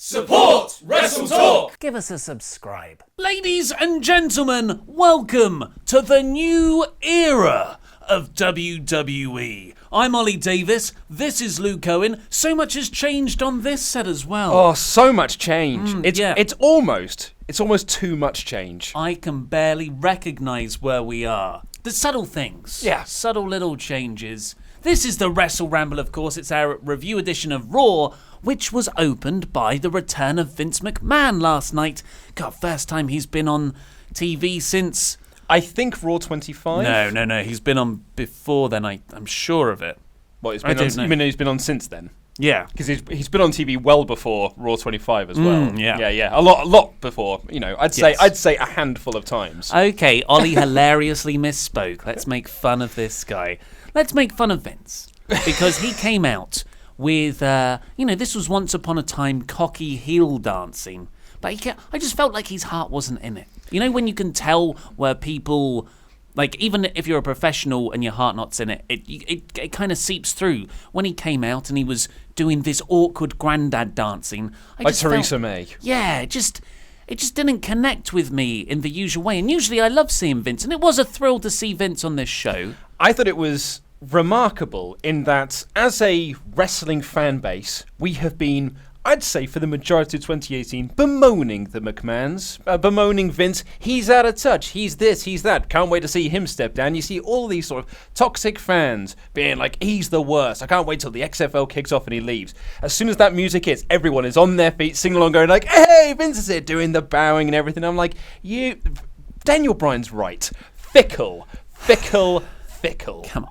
Support WrestleTalk! Give us a subscribe. Ladies and gentlemen, welcome to the new era of WWE. I'm Ollie Davis, this is Luke Owen. So much has changed on this set as well. Oh, so much change. It's almost too much change. I can barely recognise where we are. The subtle things. Yeah. Subtle little changes. This is the WrestleRamble, of course. It's our review edition of Raw, which was opened by the return of Vince McMahon last night. God, first time he's been on TV since... I think Raw 25? No. He's been on before then, I'm sure of it. What, you mean he's been on since then? Yeah. Because he's been on TV well before Raw 25 as well. Yeah. A lot before. I'd say a handful of times. Okay, Ollie hilariously misspoke. Let's make fun of this guy. Let's make fun of Vince. Because he came out with, this was once upon a time cocky heel dancing. But I just felt like his heart wasn't in it. You know when you can tell where people... Like, even if you're a professional and your heart not's in it, it kind of seeps through. When he came out and he was doing this awkward granddad dancing... Like Theresa May. Yeah, it just didn't connect with me in the usual way. And usually I love seeing Vince, and it was a thrill to see Vince on this show. I thought it was remarkable in that, as a wrestling fan base, we have been... I'd say for the majority of 2018, bemoaning the McMahons, bemoaning Vince. He's out of touch. He's this, he's that. Can't wait to see him step down. You see all these sort of toxic fans being like, he's the worst. I can't wait till the XFL kicks off and he leaves. As soon as that music hits, everyone is on their feet, singing along, going like, hey, Vince is here, doing the bowing and everything. I'm like, Daniel Bryan's right. Fickle.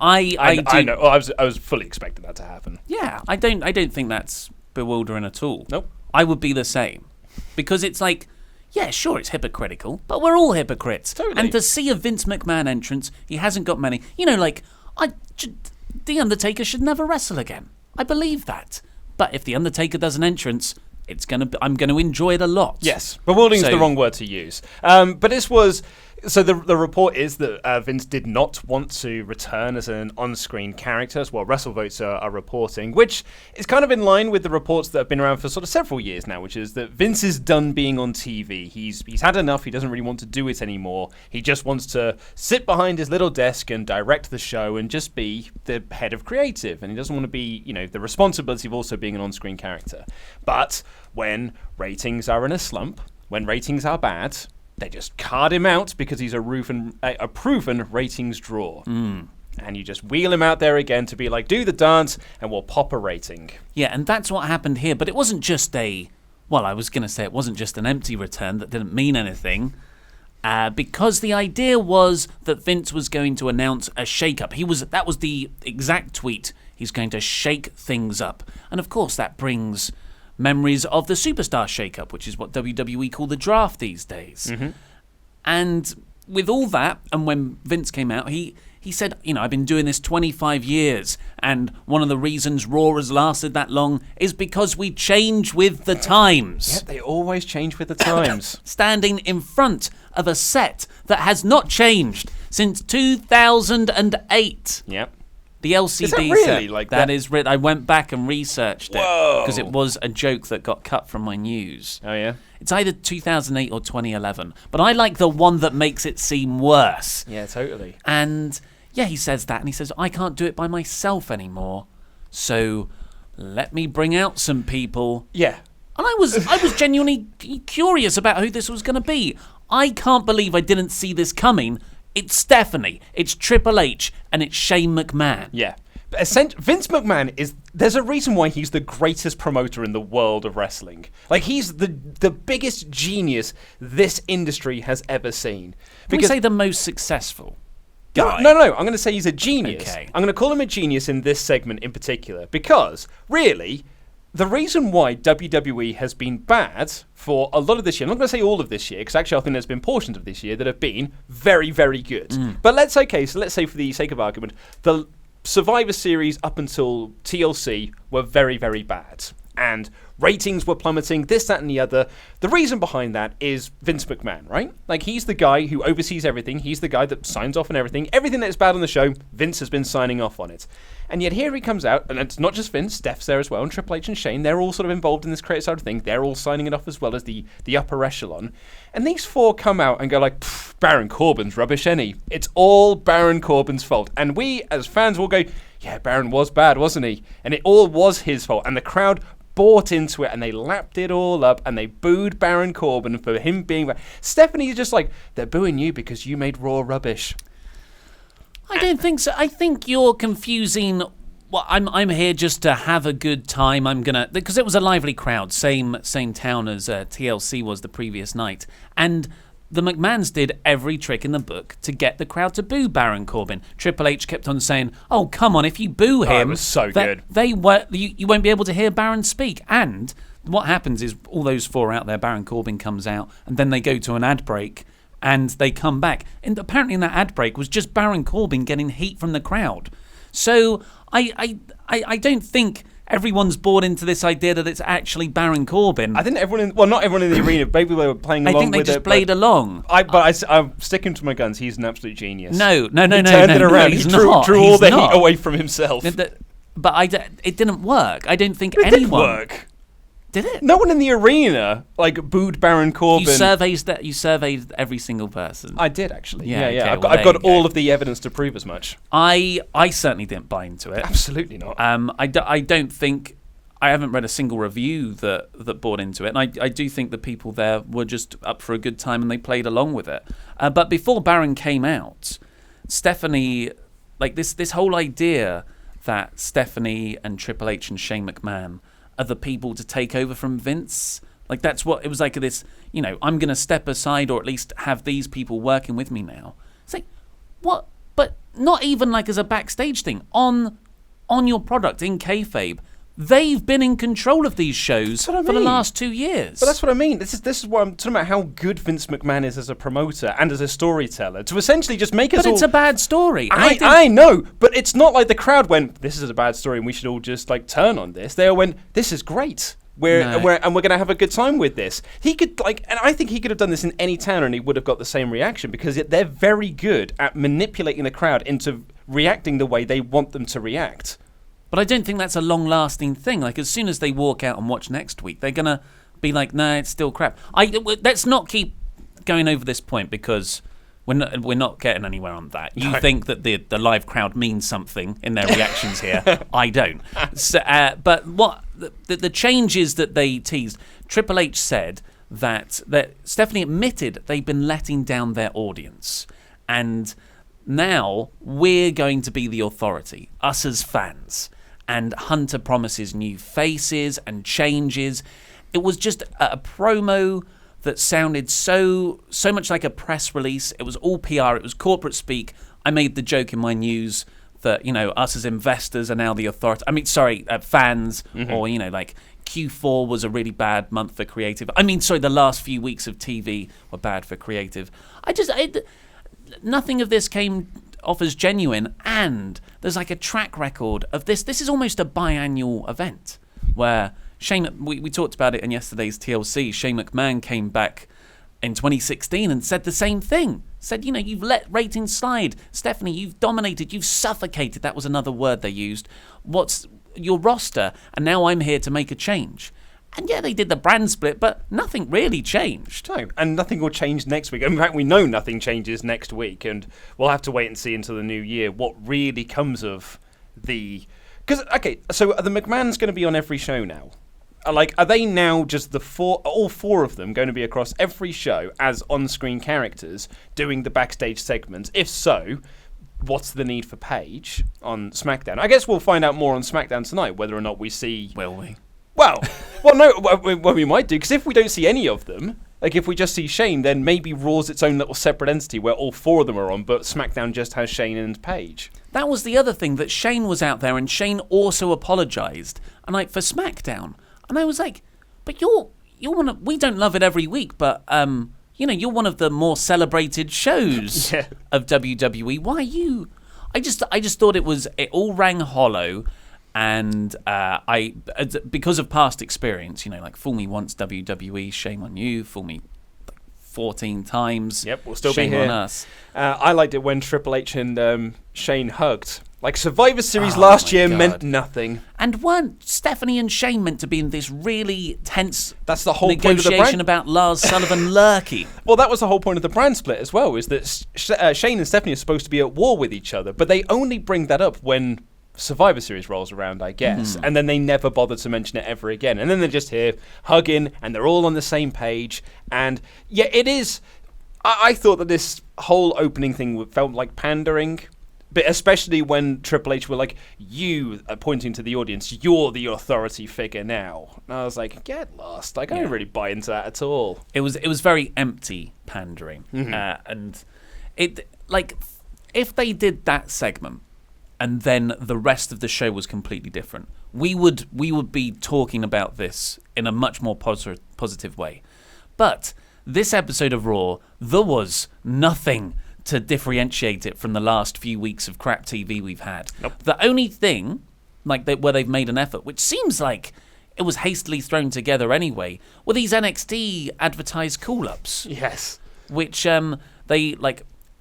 I know. I was fully expecting that to happen. Yeah, I don't think that's bewildering at all. Nope. I would be the same. Because it's like, yeah, sure, it's hypocritical, but we're all hypocrites. Totally. And to see a Vince McMahon entrance, he hasn't got many. The Undertaker should never wrestle again. I believe that. But if The Undertaker does an entrance, I'm going to enjoy it a lot. Yes, bewildering is the wrong word to use. But this was... So the report is that Vince did not want to return as an on-screen character, as well WrestleVotes are reporting, which is kind of in line with the reports that have been around for sort of several years now, which is that Vince is done being on TV. He's had enough. He doesn't really want to do it anymore. He just wants to sit behind his little desk and direct the show and just be the head of creative. And he doesn't want to be, the responsibility of also being an on-screen character. But when ratings are in a slump, when ratings are bad... They just card him out because he's a proven ratings draw. And you just wheel him out there again to be like, do the dance and we'll pop a rating. Yeah, and that's what happened here. But it wasn't just it wasn't just an empty return that didn't mean anything. Because the idea was that Vince was going to announce a shake-up. That was the exact tweet. He's going to shake things up. And of course that brings... memories of the Superstar shake-up, which is what WWE call the draft these days. Mm-hmm. And with all that, and when Vince came out, he said, I've been doing this 25 years, and one of the reasons Raw has lasted that long is because we change with the times. Yeah, they always change with the times. Standing in front of a set that has not changed since 2008. Yep. The LCD is that really set, like that is written. I went back and researched it because it was a joke that got cut from my news. Oh, yeah? It's either 2008 or 2011, but I like the one that makes it seem worse. Yeah, totally. And, yeah, he says that, and he says, I can't do it by myself anymore, so let me bring out some people. Yeah. And I was genuinely curious about who this was going to be. I can't believe I didn't see this coming. It's Stephanie, it's Triple H, and it's Shane McMahon. Yeah. Vince McMahon there's a reason why he's the greatest promoter in the world of wrestling. Like, he's the biggest genius this industry has ever seen. Can we say the most successful guy? No, I'm going to say he's a genius. Okay. I'm going to call him a genius in this segment in particular, because, really... The reason why WWE has been bad for a lot of this year, I'm not going to say all of this year, because actually I think there's been portions of this year that have been very, very good. But let's say for the sake of argument, the Survivor Series up until TLC were very, very bad. and ratings were plummeting, this, that, and the other. The reason behind that is Vince McMahon, right? Like, he's the guy who oversees everything. He's the guy that signs off on everything. Everything that's bad on the show, Vince has been signing off on it. And yet here he comes out, and it's not just Vince, Steph's there as well, and Triple H and Shane, they're all sort of involved in this creative side of things. They're all signing it off as well as the upper echelon. And these four come out and go like, Baron Corbin's rubbish, any. It's all Baron Corbin's fault. And we, as fans, will go, yeah, Baron was bad, wasn't he? And it all was his fault. And the crowd bought into it, and they lapped it all up, and they booed Baron Corbin for him being bad. Stephanie's just like, they're booing you because you made Raw rubbish. I don't think so. I think you're confusing. Well, I'm here just to have a good time. I'm gonna, because it was a lively crowd, same town as TLC was the previous night, and the McMahons did every trick in the book to get the crowd to boo Baron Corbin. Triple H kept on saying, "Oh, come on, if you boo him, it was so good. You won't be able to hear Baron speak." And what happens is all those four out there, Baron Corbin comes out, and then they go to an ad break. And they come back. And apparently in that ad break was just Baron Corbin getting heat from the crowd. So I don't think everyone's bought into this idea that it's actually Baron Corbin. I think not everyone in the arena, maybe they were playing along with it. I think they just played along. I'm sticking to my guns. He's an absolute genius. No. He turned it around. He's he not. drew all the heat away from himself. But it didn't work. I don't think it anyone... did work. Did it? No one in the arena booed Baron Corbin. You surveyed every single person. I did actually. Yeah. Okay, I've got all of the evidence to prove as much. I certainly didn't buy into it. Absolutely not. I don't think, I haven't read a single review that bought into it, and I do think the people there were just up for a good time and they played along with it. But before Baron came out, Stephanie, like this whole idea that Stephanie and Triple H and Shane McMahon are the people to take over from Vince. Like, that's what it was like, this, I'm going to step aside or at least have these people working with me now. It's like, what? But not even like as a backstage thing. On your product, in kayfabe, they've been in control of these shows for the last 2 years. But that's what I mean. This is what I'm talking about, how good Vince McMahon is as a promoter and as a storyteller, to essentially just make us But it's a bad story. I know, but it's not like the crowd went, this is a bad story and we should all just turn on this. They all went, this is great. We're going to have a good time with this. He could and I think he could have done this in any town and he would have got the same reaction, because they're very good at manipulating the crowd into reacting the way they want them to react. But I don't think that's a long-lasting thing. Like, as soon as they walk out and watch next week, they're going to be like, no, it's still crap. Let's not keep going over this point, because we're not getting anywhere on that. You think that the live crowd means something in their reactions here. I don't. So, but what the changes that they teased, Triple H said that Stephanie admitted they've been letting down their audience. And now we're going to be the authority, us as fans. And Hunter promises new faces and changes. It was just a promo that sounded so much like a press release. It was all PR. It was corporate speak. I made the joke in my news that, us as investors are now the authority. I mean, sorry, fans, or, Q4 was a really bad month for creative. I mean, sorry, the last few weeks of TV were bad for creative. Nothing of this came off as genuine, and there's a track record of this. This is almost a biannual event where we talked about it in yesterday's TLC. Shane McMahon came back in 2016 and said the same thing. Said, you've let ratings slide. Stephanie, you've dominated, you've suffocated. That was another word they used. What's your roster? And now I'm here to make a change. And yeah, they did the brand split, but nothing really changed. No, and nothing will change next week. In fact, we know nothing changes next week, and we'll have to wait and see until the new year what really comes of the... Because, okay, so are the McMahons going to be on every show now? Are they now just all four of them going to be across every show as on-screen characters doing the backstage segments? If so, what's the need for Paige on SmackDown? I guess we'll find out more on SmackDown tonight, whether or not we see... Will we? Well, we might do, because if we don't see any of them, if we just see Shane, then maybe Raw's its own little separate entity where all four of them are on, but SmackDown just has Shane and Paige. That was the other thing, that Shane was out there, and Shane also apologised, and for SmackDown. And I was like, but you're one of, we don't love it every week, but you're one of the more celebrated shows of WWE. Why are you? I just thought it all rang hollow. And because of past experience, like fool me once WWE, shame on you. Fool me 14 times. Yep, we'll still shame be here. on us. I liked it when Triple H and Shane hugged. Like Survivor Series last year meant nothing. And weren't Stephanie and Shane meant to be in this really tense That's the whole point of the negotiation about Lars Sullivan lurking? Well, that was the whole point of the brand split as well, is that Shane and Stephanie are supposed to be at war with each other, but they only bring that up when Survivor Series rolls around, I guess. And then they never bother to mention it ever again. And then they're just here hugging, and they're all on the same page. And yeah, it is. I thought that this whole opening thing felt like pandering. But especially when Triple H were like, you are pointing to the audience, you're the authority figure now. And I was like, get lost. Like, I don't really buy into that at all. It was very empty pandering. And it, like, if they did that segment and then the rest of the show was completely different, we would be talking about this in a much more positive way. But this episode of Raw, there was nothing to differentiate it from the last few weeks of crap TV we've had. Nope. The only thing, where they've made an effort, which seems like it was hastily thrown together anyway, were these NXT advertised call-ups. Yes. Which they,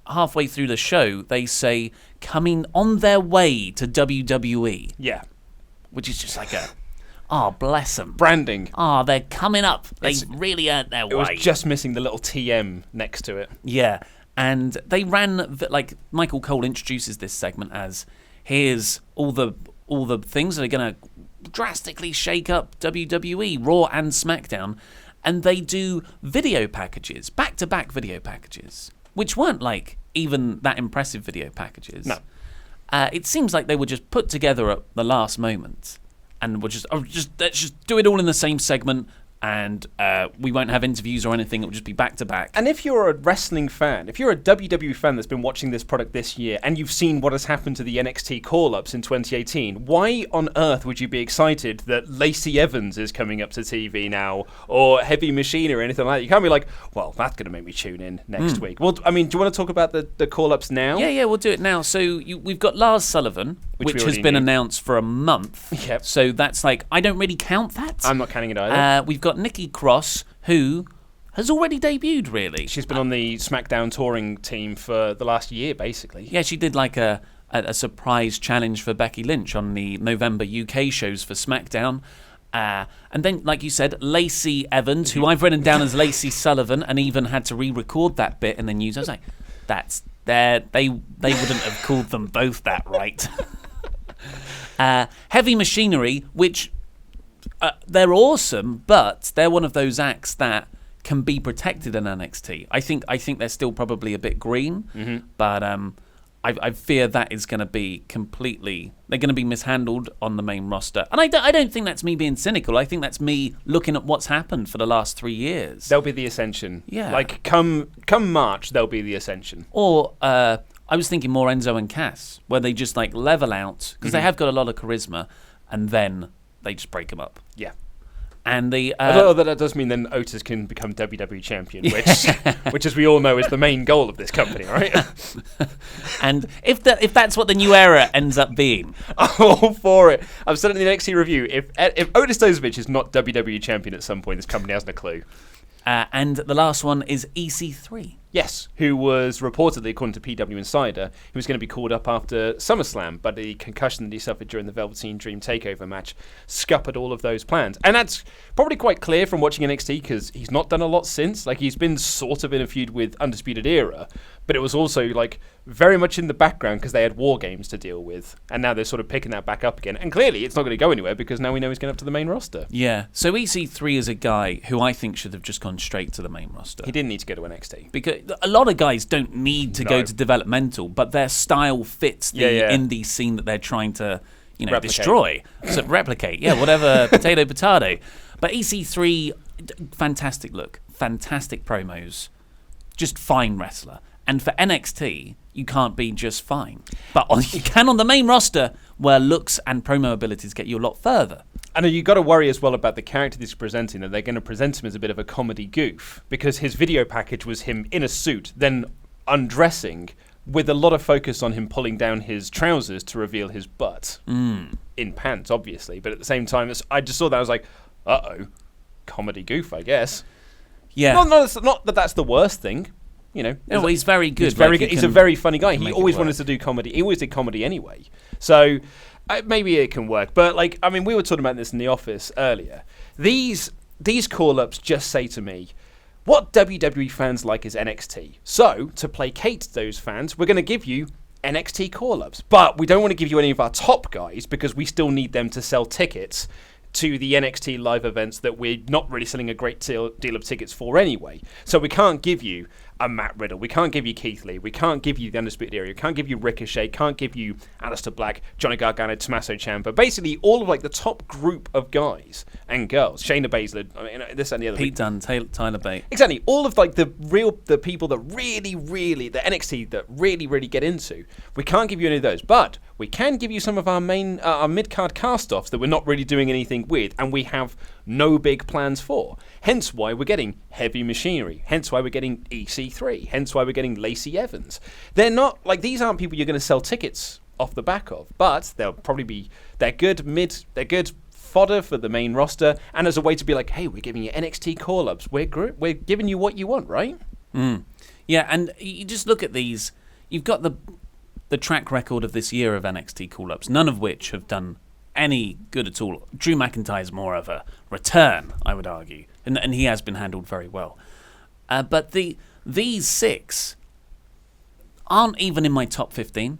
halfway through the show, they say, coming on their way to WWE. Yeah. Which is just like bless them. Branding. They're coming up. They really earned their way. It was just missing the little TM next to it. Yeah. And they ran, Michael Cole introduces this segment as, here's all the things that are going to drastically shake up WWE, Raw and SmackDown. And they do video packages, back-to-back video packages, which weren't, even that impressive video packages. No. It seems like they were just put together at the last moment. And we're let's just do it all in the same segment. And we won't have interviews or anything. It will just be back-to-back. And if you're a wrestling fan, if you're a WWE fan that's been watching this product this year and you've seen what has happened to the NXT call-ups in 2018, why on earth would you be excited that Lacey Evans is coming up to TV now, or Heavy Machine or anything like that? You can't be like, well, that's going to make me tune in next week. Well, I mean, do you want to talk about the call-ups now? Yeah, we'll do it now. So we've got Lars Sullivan, which has been announced for a month. Yep. So that's I don't really count that. I'm not counting it either. We've got Nikki Cross, who has already debuted, really. She's been on the SmackDown touring team for the last year, basically. Yeah, she did a surprise challenge for Becky Lynch on the November UK shows for SmackDown. And then, like you said, Lacey Evans, who I've written down as Lacey Sullivan, and even had to re-record that bit in the news. I was like, they wouldn't have called them both that, right? Heavy Machinery, which they're awesome, but they're one of those acts that can be protected in NXT. I think they're still probably a bit green, but I fear that is going to be they're going to be mishandled on the main roster. And I don't think that's me being cynical. I think that's me looking at what's happened for the last 3 years. They'll be the Ascension. Yeah. Come March, they'll be the Ascension. Or I was thinking more Enzo and Cass, where they just level out, because they have got a lot of charisma, and then they just break them up. Yeah. And although that does mean then Otis can become WWE champion, which, as we all know, is the main goal of this company, right? And if that's what the new era ends up being, I'm all for it. I've said it in the NXT review. If Otis Dozovich is not WWE champion at some point, this company hasn't a clue. And the last one is EC3. Yes, who was reportedly, according to PW Insider, he was going to be called up after SummerSlam, but the concussion that he suffered during the Velveteen Dream TakeOver match scuppered all of those plans. And that's probably quite clear from watching NXT, because he's not done a lot since. He's been sort of in a feud with Undisputed Era, but it was also, very much in the background because they had War Games to deal with. And now they're sort of picking that back up again. And clearly it's not going to go anywhere, because now we know he's going up to the main roster. Yeah, so EC3 is a guy who I think should have just gone straight to the main roster. He didn't need to go to NXT. Because a lot of guys don't need to go to developmental, but their style fits the indie scene that they're trying to, destroy. So replicate, whatever, potato. But EC3, fantastic look, fantastic promos, just fine wrestler. And for NXT, you can't be just fine. But you can on the main roster, where looks and promo abilities get you a lot further. And you got to worry as well about the character he's presenting, that they're going to present him as a bit of a comedy goof, because his video package was him in a suit, then undressing, with a lot of focus on him pulling down his trousers to reveal his butt. in pants, obviously, but at the same time, I just saw that, I was like, uh-oh, comedy goof, I guess. Yeah. Not that that's the worst thing, you know. No, he's very good. He's very good. He's a very funny guy. He always wanted to do comedy. He always did comedy anyway. So maybe it can work. But, like, I mean, we were talking about this in the office earlier. These call-ups just say to me, what WWE fans like is NXT. So, to placate those fans, we're going to give you NXT call-ups. But we don't want to give you any of our top guys because we still need them to sell tickets to the NXT live events that we're not really selling a great deal of tickets for anyway. So we can't give you a Matt Riddle, we can't give you Keith Lee, we can't give you the Undisputed Era, we can't give you Ricochet, can't give you Aleister Black, Johnny Gargano, Tommaso Ciampa, basically all of like the top group of guys and girls, Shayna Baszler, I mean, this and the other. Pete Dunne, Tyler Bate. Exactly, all of like the people that really, the NXT that really get into. We can't give you any of those, but we can give you some of our main, our mid-card cast-offs that we're not really doing anything with, and we have no big plans for. Hence why we're getting Heavy Machinery. Hence why we're getting EC3. Hence why we're getting Lacey Evans. They're not, like, these aren't people you're going to sell tickets off the back of, but they'll probably be, they're good fodder for the main roster, and as a way to be like, hey, we're giving you NXT call-ups. We're giving you what you want, right? Yeah, and you just look at these. You've got the track record of this year of NXT call-ups, none of which have done any good at all. Drew McIntyre's more of a return, I would argue, and he has been handled very well. But these 6 aren't even in my top 15.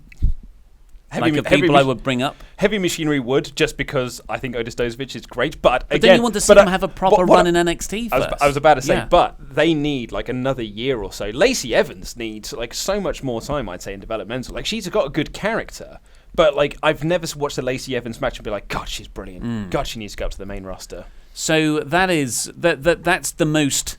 People I would bring up. Heavy Machinery would, just because I think Otis Dozovic is great, but again, then you want to see them have a proper run in NXT first. I was about to say, but they need like another year or so. Lacey Evans needs like so much more time, I'd say, in developmental. Like, she's got a good character, but like I've never watched a Lacey Evans match and be like, God, she's brilliant. God, she needs to go up to the main roster. So that's the most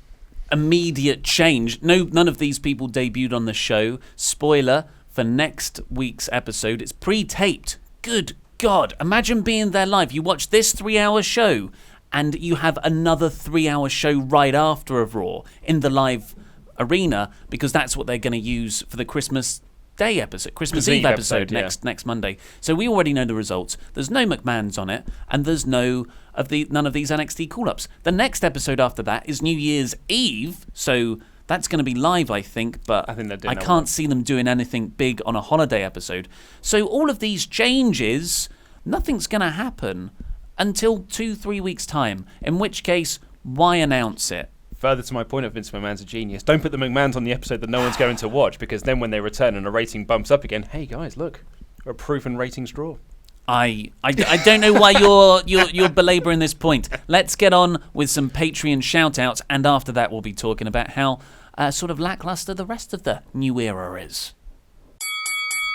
immediate change. None of these people debuted on the show. Spoiler for next week's episode, it's pre-taped. Good God, imagine being there live. You watch this 3-hour show and you have another 3-hour show right after of Raw in the live arena, because that's what they're going to use for the Christmas Eve episode next Monday. So we already know the results. There's no McMahon's on it, and there's none of these NXT call-ups. The next episode after that is New Year's Eve, so that's going to be live, I think, but I can't see them doing anything big on a holiday episode. So all of these changes, nothing's going to happen until 2-3 weeks' time, in which case, why announce it? Further to my point of Vince McMahon's a genius, don't put the McMahons on the episode that no one's going to watch, because then when they return and a rating bumps up again, hey guys, look, we're a proven ratings draw. I don't know why you're belabouring this point. Let's get on with some Patreon shout-outs, and after that we'll be talking about how sort of lackluster the rest of the new era is.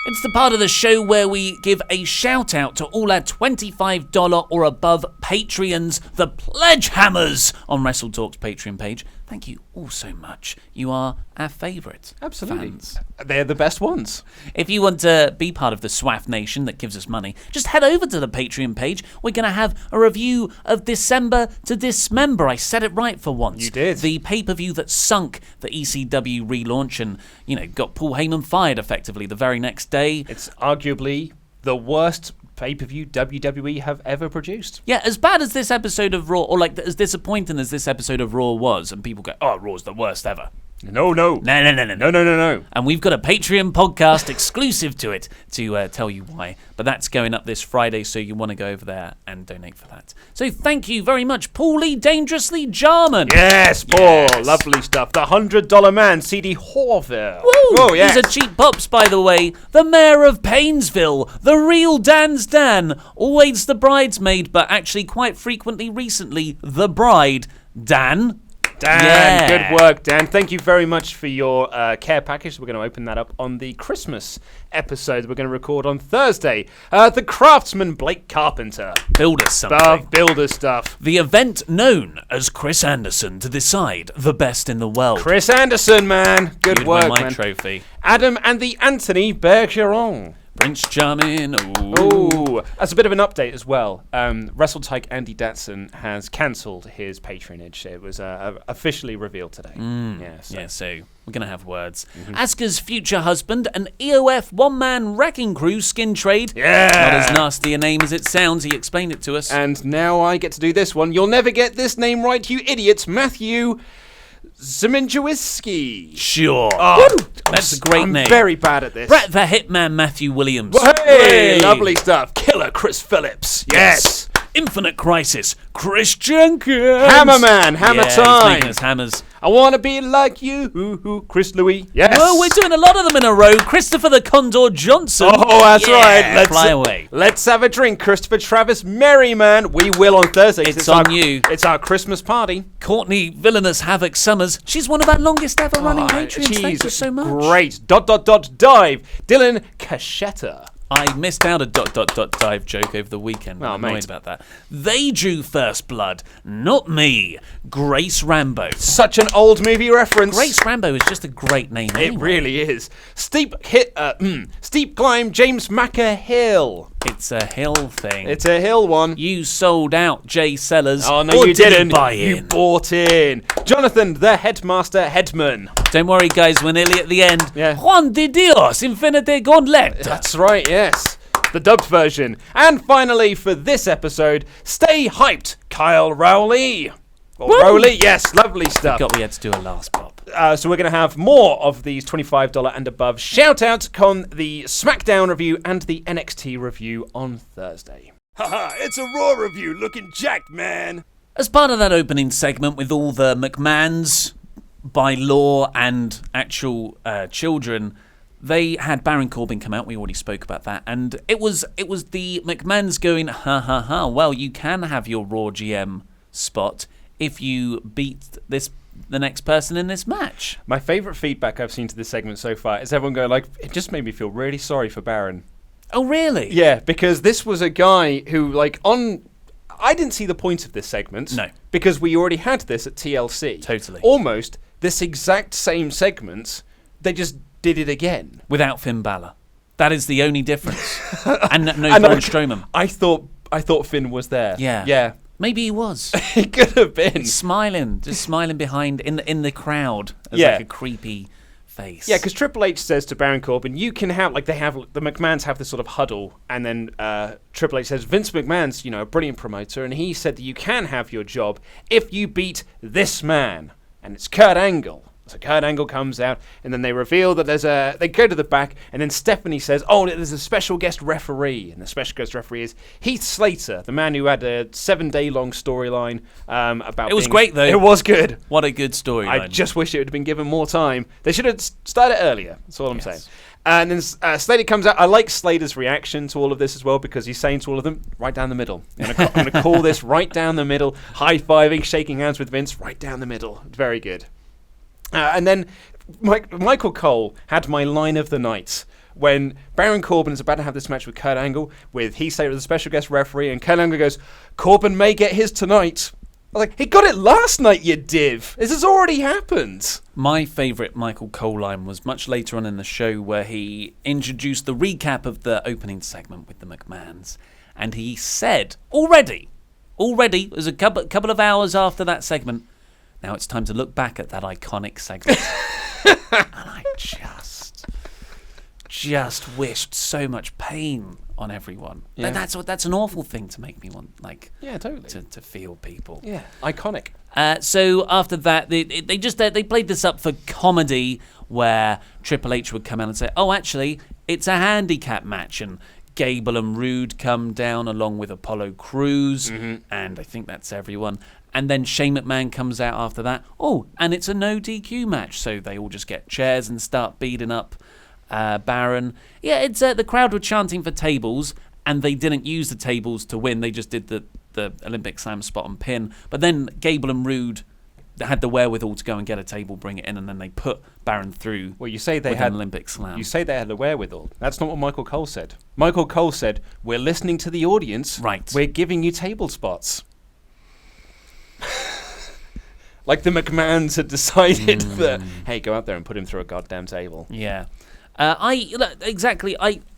It's the part of the show where we give a shout-out to all our $25 or above Patreons, the Pledge Hammers, on WrestleTalk's Patreon page. Thank you all so much. You are our favourite fans. They're the best ones. If you want to be part of the SWAF Nation that gives us money, just head over to the Patreon page. We're going to have a review of December to Dismember. I said it right for once. You did. The pay-per-view that sunk the ECW relaunch and, got Paul Heyman fired effectively the very next day. It's arguably the worst pay-per-view WWE have ever produced. Yeah, as bad as this episode of Raw, or like as disappointing as this episode of Raw was, and people go, oh, Raw's the worst ever. No. No. And we've got a Patreon podcast exclusive to it to tell you why. But that's going up this Friday, so you want to go over there and donate for that. So thank you very much, Paulie Dangerously Jarman. Yes, Paul. Yes. Lovely stuff. The $100 man, CD Horville. Woo! Oh, yes. These are cheap pops, by the way. The Mayor of Painesville. The real Dan's Dan. Always the bridesmaid, but actually quite frequently recently, the bride. Dan. Dan, good work, Dan. Thank you very much for your care package. We're going to open that up on the Christmas episode we're going to record on Thursday. The Craftsman Blake Carpenter. Build us something. Builder stuff. The event known as Chris Anderson to decide the best in the world. Chris Anderson, man. Good work, my man. Trophy. Adam and the Anthony Bergeron. Prince Charming. Ooh. As a bit of an update as well, WrestleTalk Andy Datson has cancelled his patronage. It was officially revealed today. So we're going to have words. Asuka's future husband, an EOF one-man wrecking crew skin trade. Yeah. Not as nasty a name as it sounds. He explained it to us. And now I get to do this one. You'll never get this name right, you idiots. Matthew Zeminjowiski. Sure. That's a great name. I'm very bad at this. Brett the Hitman Matthew Williams. Hey, lovely stuff. Killer Chris Phillips. Yes. Infinite Crisis, Chris Jenkins. Hammerman, Hammer He's time. making us hammers. I want to be like you, Chris Louis. Yes. Well, we're doing a lot of them in a row. Christopher the Condor Johnson. Oh, that's right. Fly away. Let's have a drink, Christopher Travis Merryman. We will on Thursday. It's on you. It's our Christmas party. Courtney Villainous Havoc Summers. She's one of our longest ever running Patreons. Thank you so much. Great. Dive. Dylan Cachetta. I missed out a ... dive joke over the weekend. I'm annoyed about that. They drew first blood, not me. Grace Rambo. Such an old movie reference. Grace Rambo is just a great name. It really is. Steep climb, James Maccahill. It's a hill thing. It's a hill one. You sold out, Jay Sellers. Oh no, or you did didn't. You buy in? You bought in. Jonathan, the headmaster headman. Don't worry, guys. We're nearly at the end. Yeah. Juan de Dios, Infinite Gauntlet. That's right. Yes. The dubbed version. And finally, for this episode, stay hyped, Kyle Rowley. Rowley, yes, lovely stuff. Forgot we had to do a last pop. So we're going to have more of these $25 and above shout-outs on the SmackDown review and the NXT review on Thursday. Haha, it's a Raw review looking jacked, man. As part of that opening segment with all the McMahons, by law and actual children, they had Baron Corbin come out. We already spoke about that. And it was the McMahons going, ha, well, you can have your Raw GM spot if you beat the next person in this match. My favourite feedback I've seen to this segment so far is everyone going like, it just made me feel really sorry for Baron. Oh, really? Yeah, because this was a guy who, I didn't see the point of this segment. No. Because we already had this at TLC. Totally. Almost this exact same segment, they just did it again. Without Finn Balor. That is the only difference. and no Braun Strowman. I thought Finn was there. Yeah. Yeah. Maybe he was. He could have been. Just smiling behind in the crowd as like a creepy face. Yeah, because Triple H says to Baron Corbin, you can have, the McMahons have this sort of huddle, and then Triple H says, Vince McMahon's, a brilliant promoter, and he said that you can have your job if you beat this man, and it's Kurt Angle. So Kurt Angle comes out, and then they reveal that they go to the back, and then Stephanie says, oh, there's a special guest referee. And the special guest referee is Heath Slater, the man who had a 7-day-long storyline about It was great, though. It was good. What a good storyline. I just wish it would have been given more time. They should have started earlier. That's all I'm saying. And then Slater comes out. I like Slater's reaction to all of this as well, because he's saying to all of them, right down the middle. I'm going to call this right down the middle. High-fiving, shaking hands with Vince, right down the middle. Very good. And then Michael Cole had my line of the night when Baron Corbin is about to have this match with Kurt Angle, with Heath Slater as a special guest referee, and Kurt Angle goes, Corbin may get his tonight. I was like, he got it last night, you div. This has already happened. My favourite Michael Cole line was much later on in the show, where he introduced the recap of the opening segment with the McMahons. And he said, already, it was a couple of hours after that segment, now it's time to look back at that iconic segment. And I just wished so much pain on everyone. Yeah. That's an awful thing to make me want, yeah, totally, to feel people. Yeah, iconic. So after that, they played this up for comedy, where Triple H would come out and say, oh, actually, it's a handicap match, and Gable and Rude come down along with Apollo Crews, and I think that's everyone. And then Shane McMahon comes out after that. Oh, and it's a no DQ match, so they all just get chairs and start beating up Baron. Yeah, it's the crowd were chanting for tables, and they didn't use the tables to win. They just did the Olympic Slam spot and pin. But then Gable and Rude had the wherewithal to go and get a table, bring it in, and then they put Baron through. Well, you say they had had an Olympic Slam. You say they had the wherewithal. That's not what Michael Cole said. Michael Cole said, "We're listening to the audience. Right. We're giving you table spots." Like the McMahons had decided that, hey, go out there and put him through a goddamn table. Yeah.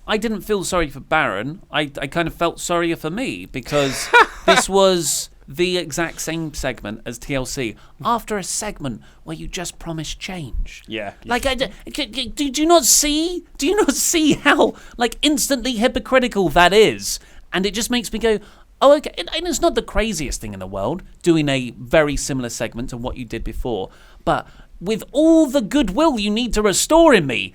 I didn't feel sorry for Baron. I kind of felt sorrier for me because this was the exact same segment as TLC after a segment where you just promised change. Yeah. Like, do you not see? Do you not see how like instantly hypocritical that is? And it just makes me go, oh, okay. And it's not the craziest thing in the world doing a very similar segment to what you did before, but with all the goodwill you need to restore in me,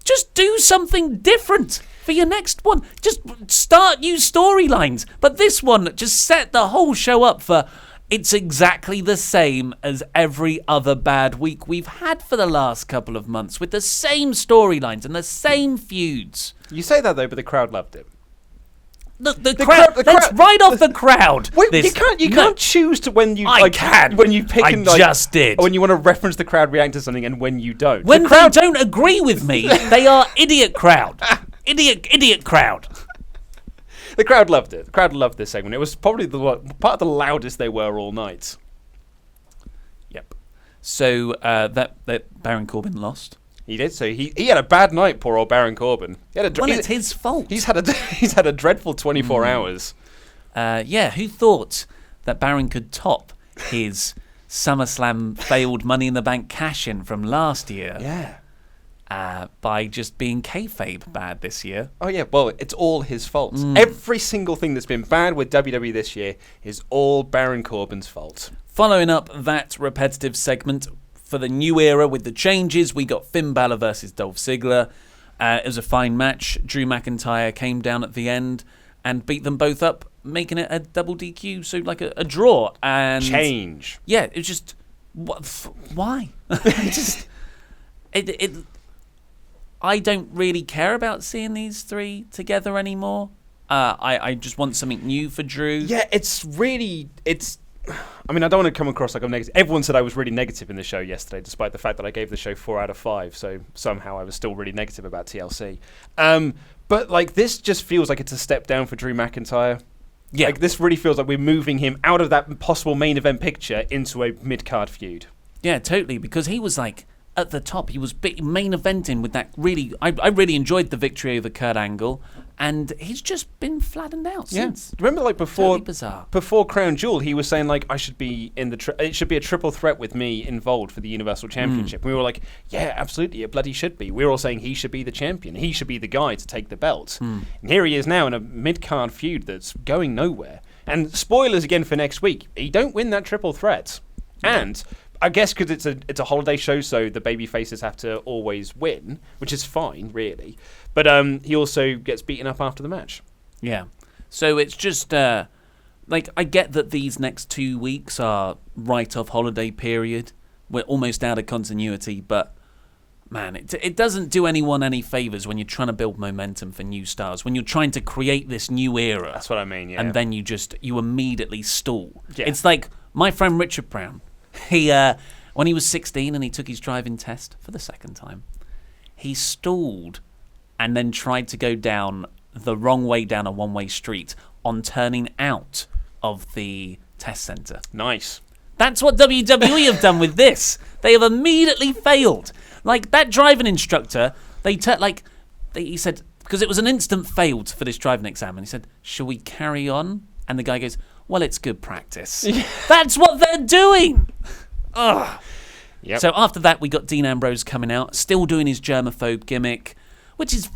just do something different for your next one. Just start new storylines. But this one just set the whole show up for it's exactly the same as every other bad week we've had for the last couple of months with the same storylines and the same feuds. You say that though, but the crowd loved it. Look, the crowd. Let's write off the crowd. Wait, you can't choose to when you. I can. When you pick. I just did. When you want to reference the crowd react to something, and when you don't. When they don't agree with me, they are idiot crowd. Idiot crowd. The crowd loved it. The crowd loved this segment. It was probably part of the loudest they were all night. Yep. So that Baron Corbin lost. He did. So he had a bad night. Poor old Baron Corbin. It's his fault. He's had a dreadful 24 hours. Yeah. Who thought that Baron could top his SummerSlam failed Money in the Bank cash-in from last year? Yeah. By just being kayfabe bad this year. Oh yeah. Well, it's all his fault. Every single thing that's been bad with WWE this year is all Baron Corbin's fault. Following up that repetitive segment. For the new era with the changes, we got Finn Balor versus Dolph Ziggler. It was a fine match. Drew McIntyre came down at the end and beat them both up, making it a double DQ, so like a draw. And change. Yeah, it was just why? I don't really care about seeing these three together anymore. I just want something new for Drew. Yeah, I mean, I don't want to come across like I'm negative. Everyone said I was really negative in the show yesterday, despite the fact that I gave the show 4 out of 5. So somehow I was still really negative about TLC. But like this just feels like it's a step down for Drew McIntyre. Yeah. Like this really feels like we're moving him out of that possible main event picture into a mid-card feud. Yeah, totally. Because he was like at the top. He was main eventing with that really... I really enjoyed the victory over Kurt Angle. And he's just been flattened out since. Remember, like totally bizarre. Before Crown Jewel, he was saying like I should be in the. It should be a triple threat with me involved for the Universal Championship. And we were like, yeah, absolutely, it bloody should be. We were all saying he should be the champion. He should be the guy to take the belt. And here he is now in a mid-card feud that's going nowhere. And spoilers again for next week. He don't win that triple threat. And I guess because it's a holiday show, so the baby faces have to always win, which is fine, really. But he also gets beaten up after the match. Yeah. So it's just, like, I get that these next 2 weeks are right off holiday period. We're almost out of continuity, but, man, it doesn't do anyone any favours when you're trying to build momentum for new stars, when you're trying to create this new era. That's what I mean, yeah. And then you immediately stall. Yeah. It's like my friend Richard Brown. He, when he was 16 and he took his driving test for the second time, he stalled and then tried to go down the wrong way down a one-way street on turning out of the test centre. Nice. That's what WWE have done with this. They have immediately failed. Like, that driving instructor, he said, because it was an instant failed for this driving exam, and he said, shall we carry on? And the guy goes, well, it's good practice. That's what they're doing. Ugh. Yep. So after that, we got Dean Ambrose coming out, still doing his germaphobe gimmick, which is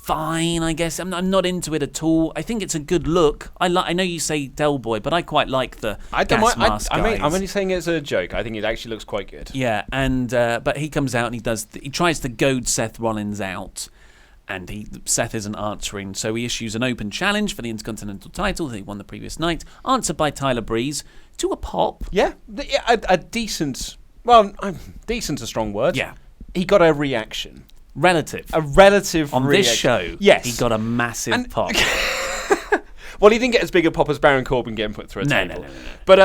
fine, I guess. I'm not into it at all. I think it's a good look. I know you say Del Boy, but I quite like the gas mask guys. I'm only saying it as a joke. I think it actually looks quite good. Yeah, and but he comes out and he tries to goad Seth Rollins out, and Seth isn't answering, so he issues an open challenge for the Intercontinental title that he won the previous night, answered by Tyler Breeze to a pop. Yeah, a decent. Well, decent's a strong word. Yeah, he got a reaction. A relative on this show. Yes, he got a massive pop. Well, he didn't get as big a pop as Baron Corbin getting put through a table. No. But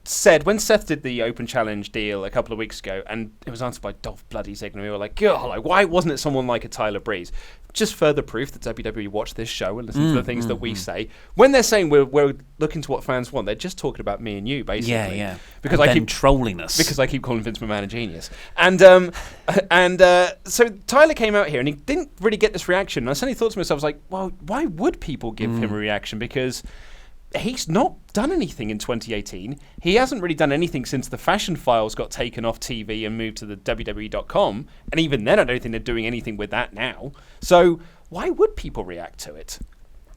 said, when Seth did the open challenge deal a couple of weeks ago, and it was answered by Dolph Bloody Ziggler, we were like, God, like, why wasn't it someone like a Tyler Breeze? Just further proof that WWE watch this show and listen to the things that we say. When they're saying we're looking to what fans want, they're just talking about me and you, basically. Yeah. Because and I keep trolling us. Because I keep calling Vince McMahon a genius. And so Tyler came out here and he didn't really get this reaction. And I suddenly thought to myself, I was like, well, why would people give him a reaction? Because he's not done anything in 2018. He hasn't really done anything since the Fashion Files got taken off TV and moved to the WWE.com. And even then, I don't think they're doing anything with that now. So why would people react to it?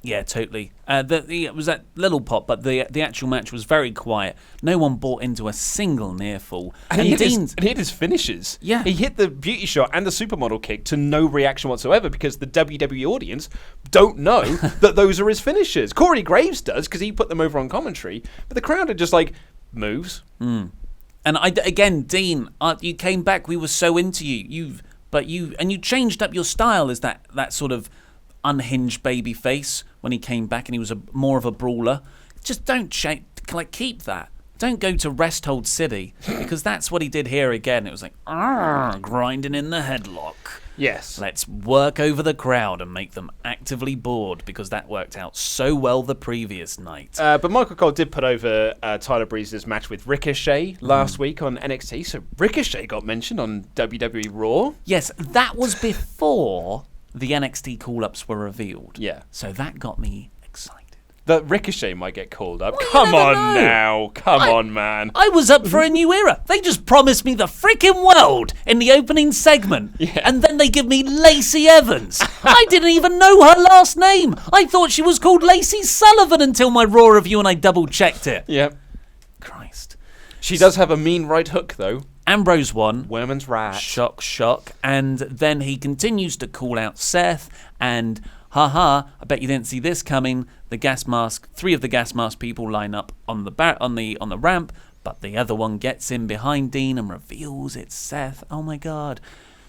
Yeah, totally. It was that little pop, but the actual match was very quiet. No one bought into a single near fall. And he hit his finishes. Yeah. He hit the beauty shot and the supermodel kick to no reaction whatsoever because the WWE audience don't know that those are his finishes. Corey Graves does because he put them over on commentary, but the crowd are just like, moves. And again, Dean, you came back. We were so into you. You changed up your style as that sort of unhinged baby face when he came back, and he was more of a brawler. Just don't keep that. Don't go to Rest Hold City because that's what he did here again. It was like grinding in the headlock. Yes. Let's work over the crowd and make them actively bored because that worked out so well the previous night. But Michael Cole did put over Tyler Breeze's match with Ricochet last week on NXT. So Ricochet got mentioned on WWE Raw. Yes, that was before the NXT call-ups were revealed. Yeah. So that got me excited. That Ricochet might get called up. Well, Come you never on know. now. Come on, man. I was up for a new era. They just promised me the freaking world in the opening segment. Yeah. And then they give me Lacey Evans. I didn't even know her last name. I thought she was called Lacey Sullivan until my Raw review and I double-checked it. Yep. Christ. She does have a mean right hook, though. Ambrose won. Women's rat. Shock. And then he continues to call out Seth and, I bet you didn't see this coming. The gas mask, 3 of the gas mask people line up on the ramp, but the other one gets in behind Dean and reveals it's Seth. Oh my God.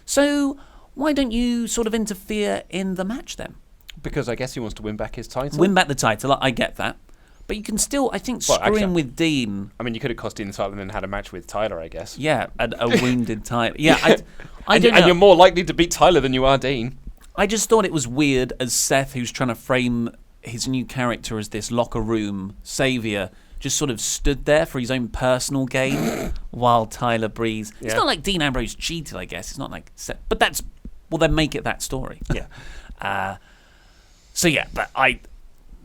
So why don't you sort of interfere in the match then? Because I guess he wants to win back his title. Win back the title, I get that. But you can still, I think, screwing with Dean. I mean, you could have cost Dean the title and then had a match with Tyler, I guess. Yeah, a wounded Tyler. Yeah, I don't know. And you're more likely to beat Tyler than you are Dean. I just thought it was weird as Seth, who's trying to frame his new character as this locker room savior, just sort of stood there for his own personal gain while Tyler Breeze. Yeah. It's not like Dean Ambrose cheated, I guess. It's not like Seth. But then make it that story. Yeah. But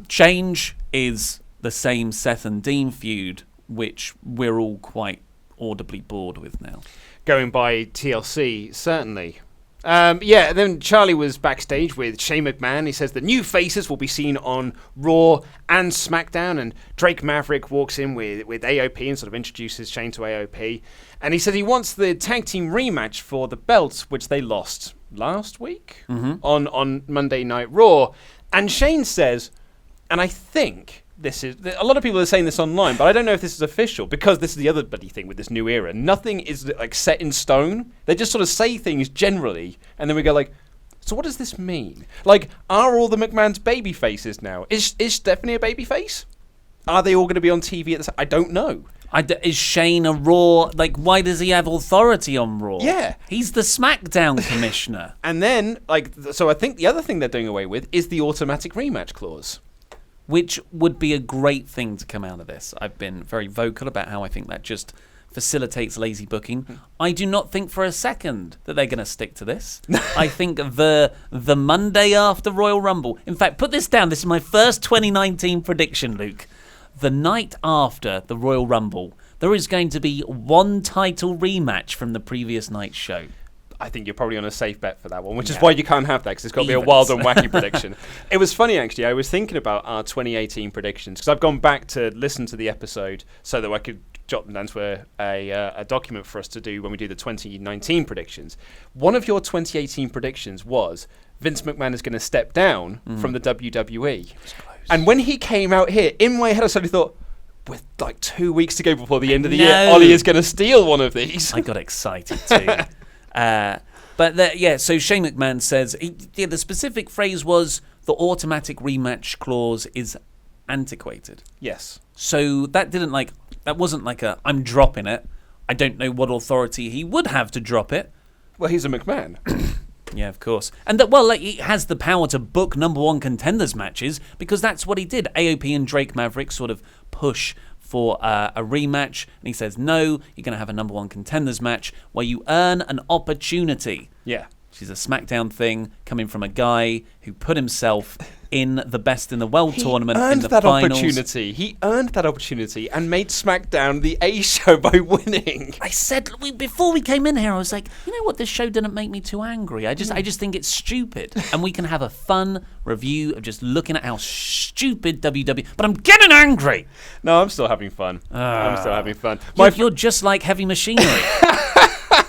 change is the same Seth and Dean feud, which we're all quite audibly bored with now. Going by TLC, certainly. Then Charlie was backstage with Shane McMahon. He says the new faces will be seen on Raw and SmackDown, and Drake Maverick walks in with AOP and sort of introduces Shane to AOP. And he said he wants the tag team rematch for the belts, which they lost last week on Monday Night Raw. And Shane says, and I think this is, a lot of people are saying this online, but I don't know if this is official because this is the other bloody thing with this new era. Nothing is like set in stone. They just sort of say things generally, and then we go like, so what does this mean? Like, are all the McMahon's baby faces now? Is Stephanie a baby face? Are they all going to be on TV at the same? I don't know. Is Shane a Raw? Like, why does he have authority on Raw? Yeah. He's the SmackDown commissioner. And then, so I think the other thing they're doing away with is the automatic rematch clause. Which would be a great thing to come out of this. I've been very vocal about how I think that just facilitates lazy booking. I do not think for a second that they're going to stick to this. I think the Monday after Royal Rumble, in fact, put this down, this is my first 2019 prediction, Luke. The night after the Royal Rumble, there is going to be one title rematch from the previous night's show. I think you're probably on a safe bet for that one, which is why you can't have that, because it's got to be a Evens. wild and wacky prediction. It was funny, actually. I was thinking about our 2018 predictions, because I've gone back to listen to the episode so that I could jot them down to a document for us to do when we do the 2019 predictions. One of your 2018 predictions was Vince McMahon is going to step down from the WWE. And when he came out here, in my head I suddenly thought, with like 2 weeks to go before the end of the year, Ollie is going to steal one of these. I got excited too. So Shane McMahon says, the specific phrase was the automatic rematch clause is antiquated. Yes. So that didn't That wasn't like I'm dropping it. I don't know what authority he would have to drop it. Well, he's a McMahon. Yeah, of course. And he has the power to book number one contenders matches because that's what he did. AOP and Drake Maverick sort of push for a rematch, and he says, no, you're going to have a number one contenders match where you earn an opportunity. Yeah. Which is a SmackDown thing coming from a guy who put himself in the Best in the World tournament in the finals. He earned that opportunity and made SmackDown the A show by winning. I said before we came in here, I was like, you know what? This show didn't make me too angry. I just think it's stupid, and we can have a fun review of just looking at how stupid WWE. But I'm getting angry. No, I'm still having fun. I'm still having fun. You're just like Heavy Machinery.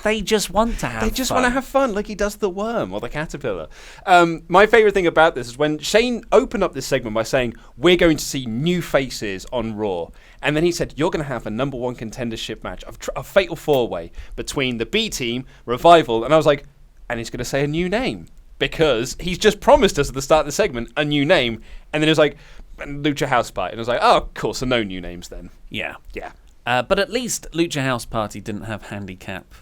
They just want to have fun. They just want to have fun, like he does the worm or the caterpillar. My favourite thing about this is when Shane opened up this segment by saying, we're going to see new faces on Raw. And then he said, you're going to have a number one contendership match, a fatal four-way between the B team, Revival, and I was like, and he's going to say a new name. Because he's just promised us at the start of the segment a new name. And then it was like, Lucha House Party. And I was like, oh, cool, so no new names then. Yeah. Yeah. But at least Lucha House Party didn't have handicap.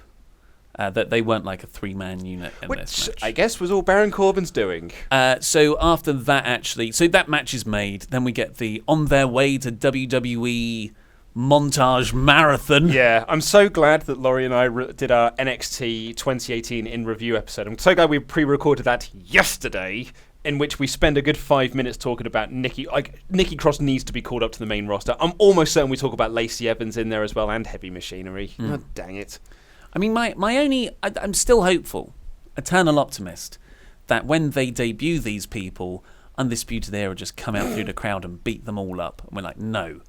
That they weren't like a three-man unit in this match. I guess was all Baron Corbin's doing. So after that, so that match is made. Then we get the On Their Way to WWE montage marathon. Yeah, I'm so glad that Laurie and I did our NXT 2018 in review episode. I'm so glad we pre-recorded that yesterday, in which we spend a good 5 minutes talking about Nikki. Like, Nikki Cross needs to be called up to the main roster. I'm almost certain we talk about Lacey Evans in there as well, and Heavy Machinery. Oh, dang it. I mean, I'm still hopeful, eternal optimist, that when they debut these people, Undisputed Era just come out through the crowd and beat them all up. And we're like, no.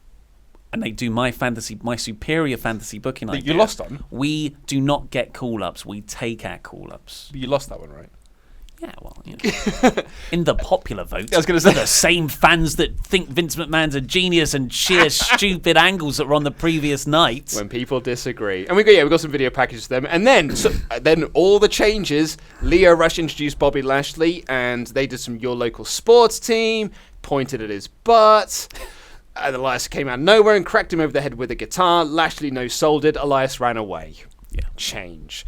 And they do my superior fantasy booking idea. You lost on? We do not get call-ups. We take our call-ups. You lost that one, right? Yeah, well, you know, in the popular vote, I was going to say the same fans that think Vince McMahon's a genius and sheer stupid angles that were on the previous night. When people disagree, and we got some video packages to them, and then all the changes. Leo Rush introduced Bobby Lashley, and they did some Your Local Sports Team, pointed at his butt. And Elias came out of nowhere and cracked him over the head with a guitar. Lashley no-sold it. Elias ran away. Yeah. Change.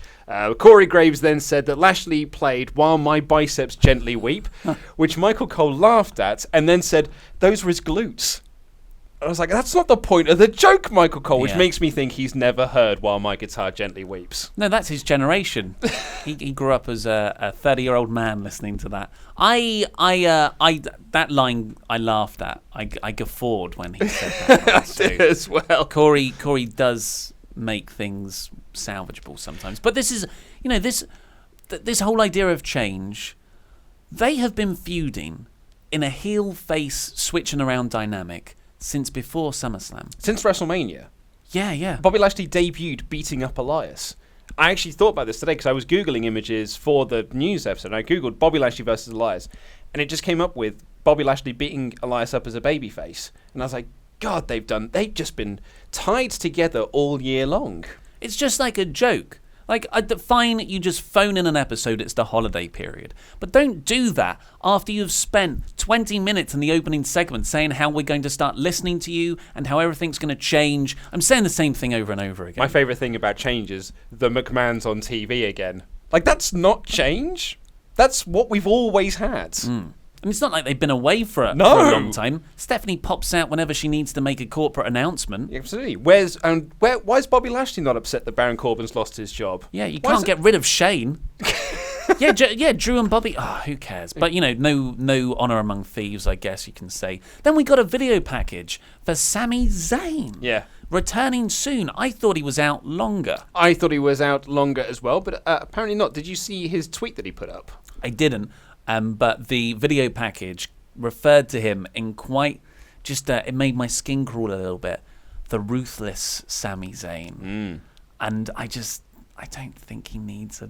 Corey Graves then said that Lashley played While My Biceps Gently Weep, which Michael Cole laughed at and then said those were his glutes. I was like, that's not the point of the joke, Michael Cole, which makes me think he's never heard While My Guitar Gently Weeps. No, that's his generation. he grew up as a 30-year-old man listening to that. That line I laughed at. I guffawed when he said that line. I did as well. Corey does make things salvageable sometimes, but this is, this whole idea of change. They have been feuding in a heel face switching around dynamic since before SummerSlam, since WrestleMania. Yeah. Bobby Lashley debuted beating up Elias. I actually thought about this today because I was Googling images for the news episode, and I Googled Bobby Lashley versus Elias, and it just came up with Bobby Lashley beating Elias up as a babyface, and I was like, God, they've just been tied together all year long. It's just like a joke. Like, fine, you just phone in an episode, it's the holiday period. But don't do that after you've spent 20 minutes in the opening segment saying how we're going to start listening to you and how everything's going to change. I'm saying the same thing over and over again. My favourite thing about change is the McMahons on TV again. Like, that's not change. That's what we've always had. And it's not like they've been away for a long time. Stephanie pops out whenever she needs to make a corporate announcement. Yeah, absolutely. Why is Bobby Lashley not upset that Baron Corbin's lost his job? Yeah, you can't get rid of Shane. yeah, Drew and Bobby. Oh, who cares? But no honor among thieves, I guess you can say. Then we got a video package for Sami Zayn. Yeah. Returning soon. I thought he was out longer. I thought he was out longer as well, but apparently not. Did you see his tweet that he put up? I didn't. But the video package referred to him in quite just it made my skin crawl a little bit. The ruthless Sami Zayn, and I don't think he needs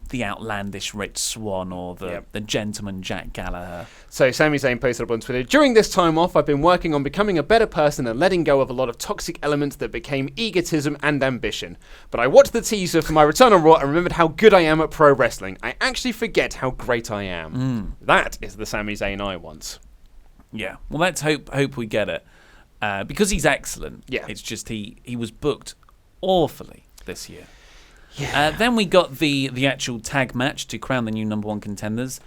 the outlandish Rich Swann or the gentleman Jack Gallagher. So Sami Zayn posted up on Twitter, during this time off, I've been working on becoming a better person and letting go of a lot of toxic elements that became egotism and ambition. But I watched the teaser for my return on Raw and remembered how good I am at pro wrestling. I actually forget how great I am. That is the Sami Zayn I want. Yeah, well, let's hope we get it. because he's excellent. Yeah. It's just he was booked awfully this year. Yeah. Then we got the actual tag match to crown the new number one contenders.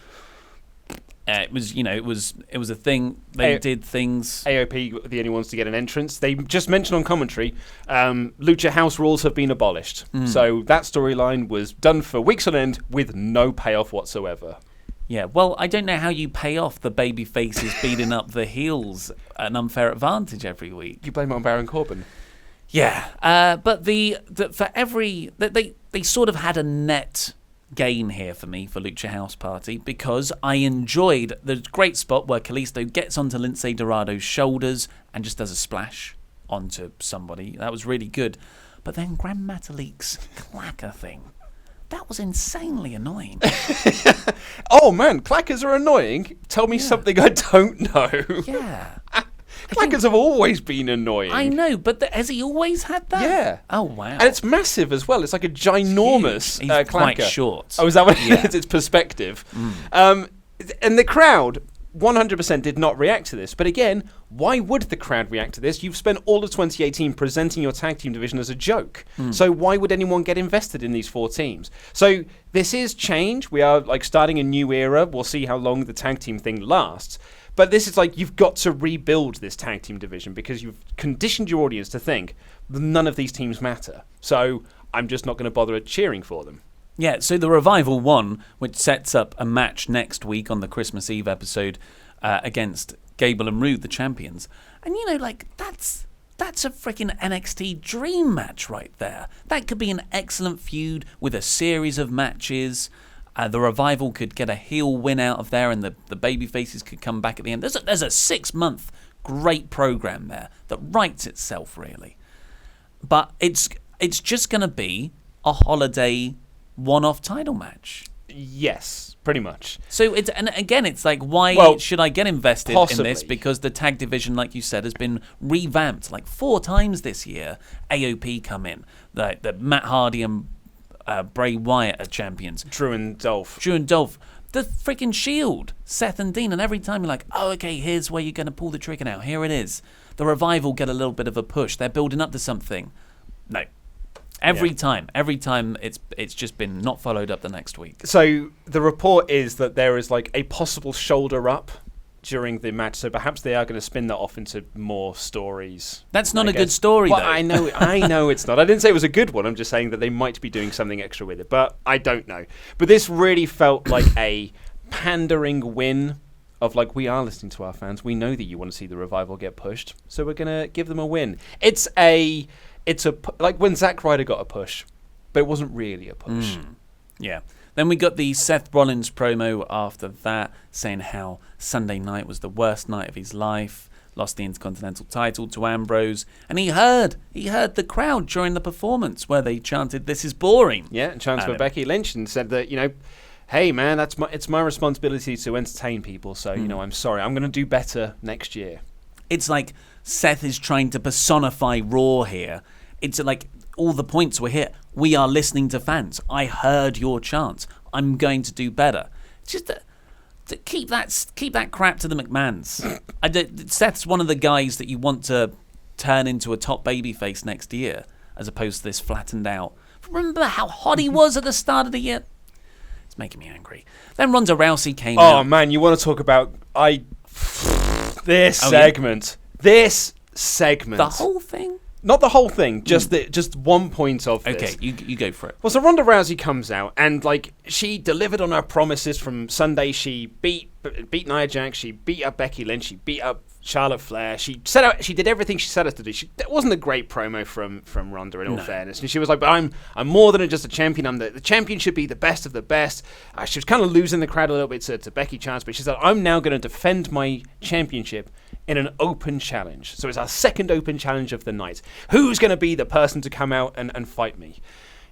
It was a thing. They did things. AOP were the only ones to get an entrance. They just mentioned on commentary, Lucha house rules have been abolished. So that storyline was done for weeks on end with no payoff whatsoever. Yeah, well, I don't know how you pay off the baby faces beating up the heels at an unfair advantage every week. You blame it on Baron Corbin. Yeah, but they sort of had a net gain here for me for Lucha House Party because I enjoyed the great spot where Kalisto gets onto Lince Dorado's shoulders and just does a splash onto somebody. That was really good. But then Grand Metalik's clacker thing. That was insanely annoying. Oh man, clackers are annoying. Tell me something I don't know. Yeah. Clackers have always been annoying. I know, but has he always had that? Yeah. Oh, wow. And it's massive as well. It's like a ginormous He's clacker. quite short. Oh, is that what Yeah. it is? It's perspective. And the crowd 100% did not react to this. But again, why would the crowd react to this? You've spent all of 2018 presenting your tag team division as a joke. So why would anyone get invested in these four teams? So this is change. We are like starting a new era. We'll see how long the tag team thing lasts. But this is like you've got to rebuild this tag team division because you've conditioned your audience to think that none of these teams matter. So I'm just not going to bother cheering for them. Yeah, so the Revival won, which sets up a match next week on the Christmas Eve episode against Gable and Rude, the champions. And, that's a freaking NXT dream match right there. That could be an excellent feud with a series of matches. The Revival could get a heel win out of there and the babyfaces could come back at the end. There's a 6-month great program there that writes itself, really. But it's just going to be a holiday one-off title match. Yes, pretty much. So it's like, why should I get invested in this? Because the tag division, like you said, has been revamped like 4 times this year. AOP come in, the Matt Hardy and Bray Wyatt are champions. Drew and Dolph. The freaking Shield, Seth and Dean, and every time you're like, oh, okay, here's where you're going to pull the trigger now. Here it is. The Revival get a little bit of a push. They're building up to something. No. Every time it's just been not followed up the next week. So the report is that there is like a possible shoulder up during the match, so perhaps they are going to spin that off into more stories. That's not a good story, though. I know it's not. I didn't say it was a good one. I'm just saying that they might be doing something extra with it, but I don't know. But this really felt like a pandering win of like, we are listening to our fans. We know that you want to see the Revival get pushed, so we're going to give them a win. It's like when Zack Ryder got a push, but it wasn't really a push. Yeah. Then we got the Seth Rollins promo after that, saying how Sunday night was the worst night of his life, lost the Intercontinental title to Ambrose, and he heard the crowd during the performance where they chanted, "This is boring." Yeah, and chants for Becky Lynch and said that, hey man, it's my responsibility to entertain people, so I'm sorry, I'm going to do better next year. It's like Seth is trying to personify Raw here. It's like all the points were hit. We are listening to fans. I heard your chants. I'm going to do better. Just to keep that crap to the McMahons. Seth's one of the guys that you want to turn into a top babyface next year, as opposed to this flattened out. Remember how hot he was at the start of the year? It's making me angry. Then Ronda Rousey came out. Oh man, you want to talk about this segment? This segment. The whole thing? Not the whole thing, just one point of this. Okay, you go for it. Well, so Ronda Rousey comes out and she delivered on her promises from Sunday. She beat Nia Jax, she beat up Becky Lynch, she beat up Charlotte Flair. She did everything she set us to do. That wasn't a great promo from Ronda, in all fairness. And she was like, "But I'm more than just a champion. The champion should be the best of the best." She was kind of losing the crowd a little bit to Becky Chance, but she said, "I'm now going to defend my championship in an open challenge." So it's our second open challenge of the night. Who's going to be the person to come out and fight me?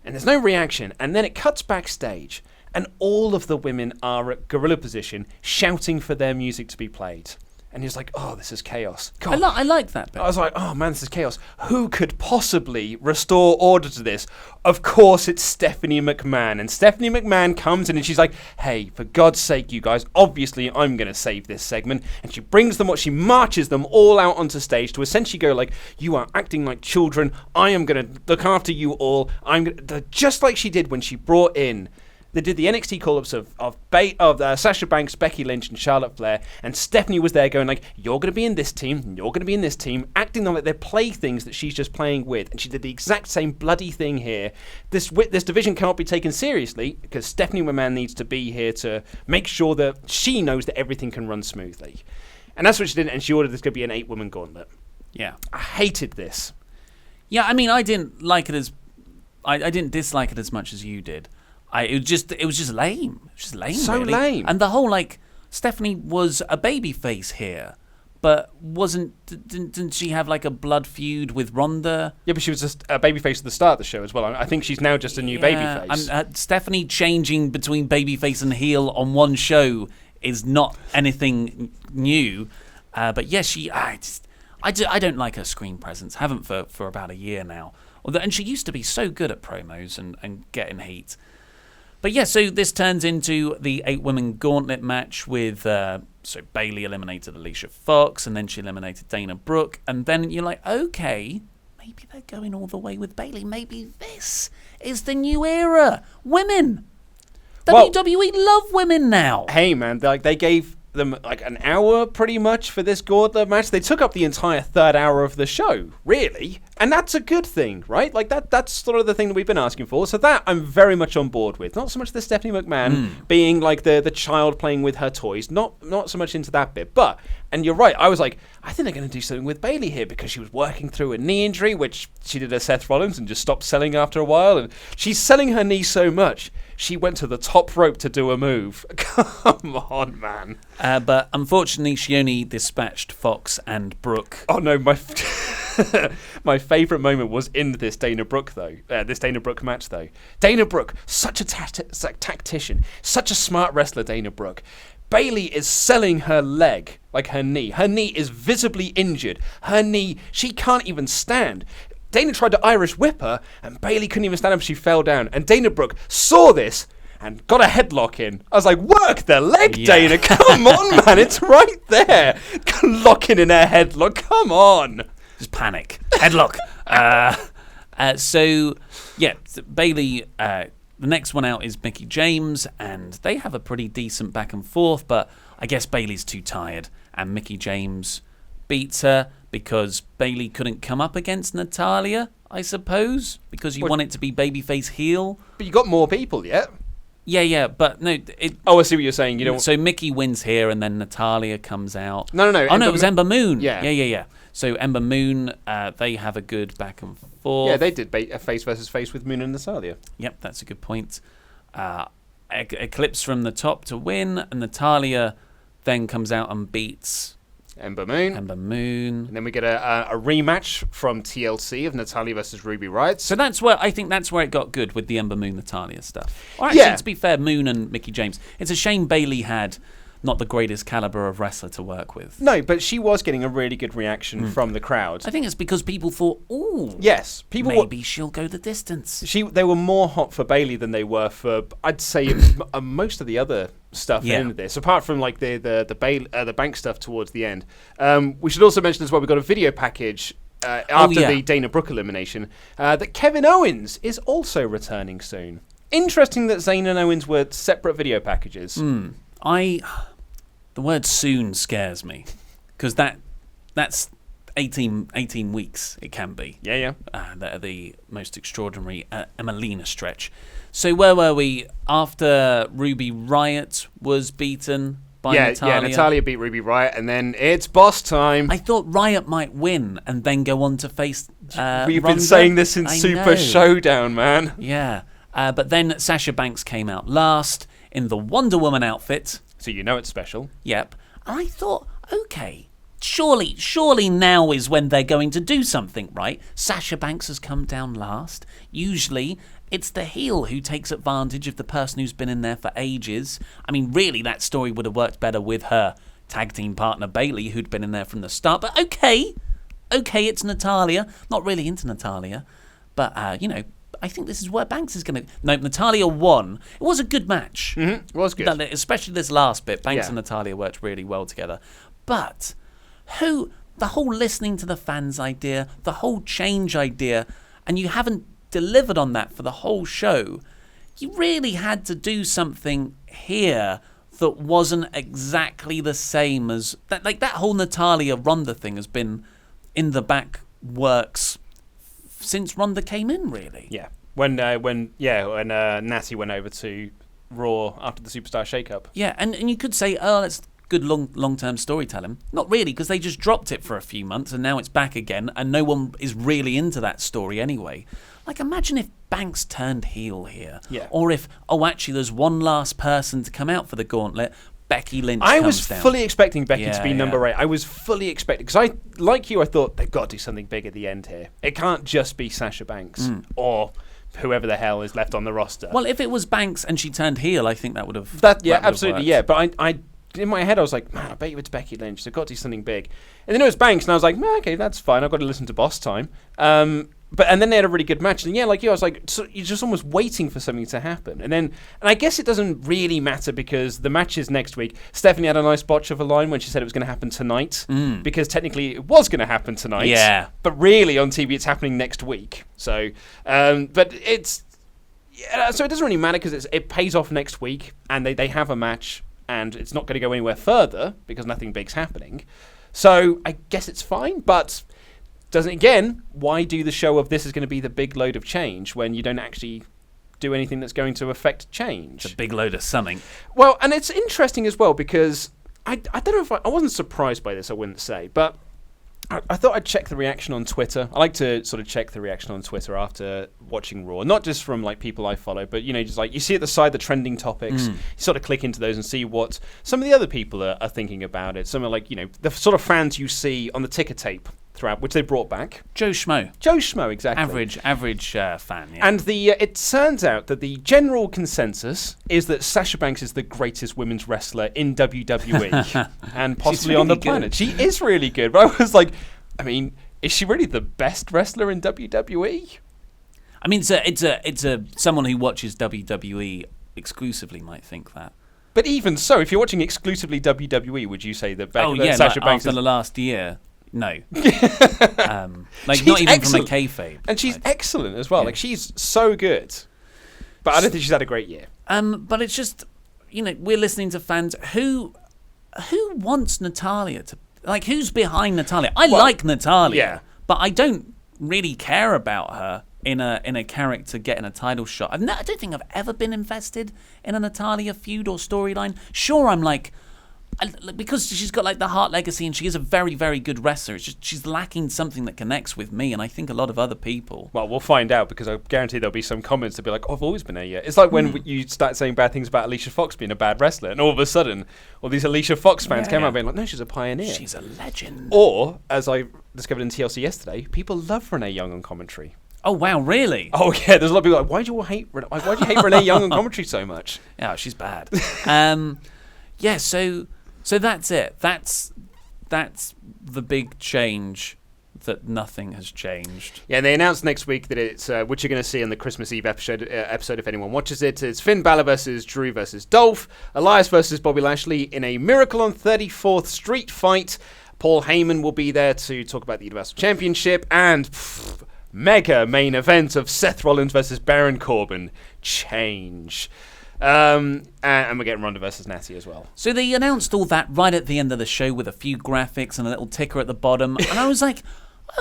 And there's no reaction. And then it cuts backstage, and all of the women are at gorilla position, shouting for their music to be played. And he was like, oh, this is chaos. I like that bit. I was like, oh man, this is chaos. Who could possibly restore order to this? Of course, it's Stephanie McMahon. And Stephanie McMahon comes in and she's like, hey, for God's sake, you guys, obviously I'm going to save this segment. And she brings them, she marches them all out onto stage to essentially go like, you are acting like children. I am going to look after you all. Just like she did when she brought in. They did the NXT call-ups of Sasha Banks, Becky Lynch, and Charlotte Flair, and Stephanie was there going like, you're going to be in this team, and you're going to be in this team, acting like they're playthings that she's just playing with. And she did the exact same bloody thing here. This division cannot be taken seriously because Stephanie McMahon needs to be here to make sure that she knows that everything can run smoothly. And that's what she did, and she ordered this to be an 8-woman gauntlet. Yeah. I hated this. Yeah, I mean, I didn't like it as... I didn't dislike it as much as you did. It was just lame. It was just lame. So really. lame. And the whole Stephanie was a babyface here, but didn't she have a blood feud with Ronda? Yeah, but she was just a babyface at the start of the show as well. I think she's now just a new babyface. Stephanie changing between babyface and heel on one show is not anything new. But yeah, I don't like her screen presence. Haven't for about a year now. And she used to be so good at promos and getting heat. But yeah, so this turns into the 8-women gauntlet match with... so Bayley eliminated Alicia Fox, and then she eliminated Dana Brooke. And then you're like, okay, maybe they're going all the way with Bayley. Maybe this is the new era. Women! WWE love women now. Hey, man, they gave them an hour pretty much for this gauntlet match. They took up the entire third hour of the show, really. And that's a good thing, right? That's sort of the thing that we've been asking for. So that I'm very much on board with. Not so much the Stephanie McMahon being the child playing with her toys. Not so much into that bit. But, and you're right, I was like, I think they're going to do something with Bayley here because she was working through a knee injury, which she did at Seth Rollins and just stopped selling after a while. And she's selling her knee so much, she went to the top rope to do a move. Come on, man. But unfortunately, she only dispatched Fox and Brooke. Oh, no, my favourite moment was in this Dana Brooke, though. This Dana Brooke match, though. Dana Brooke, such a tactician, such a smart wrestler, Dana Brooke. Bayley is selling her leg, her knee. Her knee is visibly injured. Her knee, she can't even stand. Dana tried to Irish whip her, and Bayley couldn't even stand up. She fell down. And Dana Brooke saw this and got a headlock in. I was like, work the leg, yeah. Dana. Come on, man. It's right there. Locking in her headlock. Come on. Just panic. Headlock. So, yeah, Bayley, the next one out is Mickie James, and they have a pretty decent back and forth, but I guess Bayley's too tired, and Mickie James beats her because Bayley couldn't come up against Natalya, I suppose, because you want it to be babyface heel. But you got more people yet. Yeah, but no. I see what you're saying. So Mickie wins here, and then Natalya comes out. No. Oh, no, it was Ember Moon. Yeah. So Ember Moon, they have a good back and forth. Yeah, they did a face versus face with Moon and Natalya. Yep, that's a good point. Eclipse from the top to win, and Natalya then comes out and beats Ember Moon. And then we get a rematch from TLC of Natalya versus Ruby Riott. So I think that's where it got good with the Ember Moon Natalya stuff. Or actually, to be fair, Moon and Mickie James. It's a shame Bayley had not the greatest caliber of wrestler to work with. No, but she was getting a really good reaction from the crowd. I think it's because people thought, yes, maybe she'll go the distance. They were more hot for Bayley than they were for, I'd say, most of the other stuff in this, apart from the Bank stuff towards the end. We should also mention as well, we got a video package after the Dana Brooke elimination that Kevin Owens is also returning soon. Interesting that Zayn and Owens were separate video packages. The word soon scares me because that's 18 weeks it can be. Yeah. The most extraordinary Emelina stretch. So where were we after Ruby Riott was beaten by Natalya? Yeah, Natalya beat Ruby Riott, and then it's boss time. I thought Riott might win and then go on to face We've Ronda. been saying this in Super Showdown, man. Yeah. But then Sasha Banks came out last in the Wonder Woman outfit. So you know it's special. Yep. And I thought, okay, surely now is when they're going to do something, right? Sasha Banks has come down last. Usually it's the heel who takes advantage of the person who's been in there for ages. I mean, really, that story would have worked better with her tag team partner Bayley, who'd been in there from the start. But okay, it's Natalya. Not really into Natalya, but I think this is where Banks is going to... No, Natalya won. It was a good match. Mm-hmm. It was good. Especially this last bit. Banks and Natalya worked really well together. But the whole listening to the fans idea, the whole change idea, and you haven't delivered on that for the whole show. You really had to do something here that wasn't exactly the same as... That whole Natalya Ronda thing has been in the back works since Ronda came in, really. Yeah. When Natty went over to Raw after the Superstar shakeup. Yeah, and you could say, oh, that's good long-term storytelling. Not really, because they just dropped it for a few months and now it's back again and no one is really into that story anyway. Like, imagine if Banks turned heel here. Yeah. Or if, actually, there's one last person to come out for the gauntlet, Becky Lynch I comes was down. fully expecting Becky to be number 8. I was fully expecting, because like you, I thought they've got to do something big at the end here. It can't just be Sasha Banks or whoever the hell is left on the roster. Well, if it was Banks and she turned heel, I think that would have... absolutely, yeah. But I in my head, I was like, man, I bet you it's Becky Lynch. They've got to do something big. And then it was Banks, and I was like, okay, that's fine. I've got to listen to Boss Time. And then they had a really good match. And yeah, like you, I was like, so you're just almost waiting for something to happen. And I guess it doesn't really matter because the match is next week. Stephanie had a nice botch of a line when she said it was going to happen tonight because technically it was going to happen tonight. Yeah. But really on TV it's happening next week. So, but it's... Yeah, so it doesn't really matter because it pays off next week and they have a match and it's not going to go anywhere further because nothing big's happening. So I guess it's fine, but... why do the show of this is going to be the big load of change when you don't actually do anything that's going to affect change? It's a big load of something. Well, and it's interesting as well because I don't know if I wasn't surprised by this, I wouldn't say, but I thought I'd check the reaction on Twitter. I like to sort of check the reaction on Twitter after watching Raw, not just from like people I follow, but just like you see at the side the trending topics, you sort of click into those and see what some of the other people are thinking about it. Some are like the sort of fans you see on the ticker tape throughout, which they brought back. Joe Schmo, exactly. Average fan. Yeah. And it turns out that the general consensus is that Sasha Banks is the greatest women's wrestler in WWE and possibly really on the good. planet. She is really good. But I was like, is she really the best wrestler in WWE? I mean, it's someone who watches WWE exclusively might think that. But even so, if you're watching exclusively WWE, would you say that Sasha Banks after the last year? No. Not even excellent. from a kayfabe. And she's excellent as well. Yeah. Like, she's so good. But I don't think she's had a great year. But it's just, we're listening to fans. Who wants Natalya to... Like, who's behind Natalya? I like Natalya, but I don't really care about her in a character getting a title shot. I don't think I've ever been invested in a Natalya feud or storyline. Sure, I'm like... because she's got like the Hart legacy and she is a very, very good wrestler. It's just she's lacking something that connects with me and I think a lot of other people. Well, we'll find out because I guarantee there'll be some comments that be like, I've always been a It's like when you start saying bad things about Alicia Fox being a bad wrestler and all of a sudden all these Alicia Fox fans came out being like, no, she's a pioneer. She's a legend. Or, as I discovered in TLC yesterday, people love Renee Young on commentary. Oh, wow, really? Oh, yeah, there's a lot of people like, why do you hate Renee Young on commentary so much? Yeah, she's bad. So that's it. That's the big change, that nothing has changed. Yeah, and they announced next week that it's which you're going to see on the Christmas Eve episode if anyone watches it. It's Finn Balor versus Drew versus Dolph, Elias versus Bobby Lashley in a Miracle on 34th Street fight. Paul Heyman will be there to talk about the Universal Championship and mega main event of Seth Rollins versus Baron Corbin. Change. And we're getting Ronda versus Natty as well. So they announced all that right at the end of the show with a few graphics and a little ticker at the bottom. And I was like,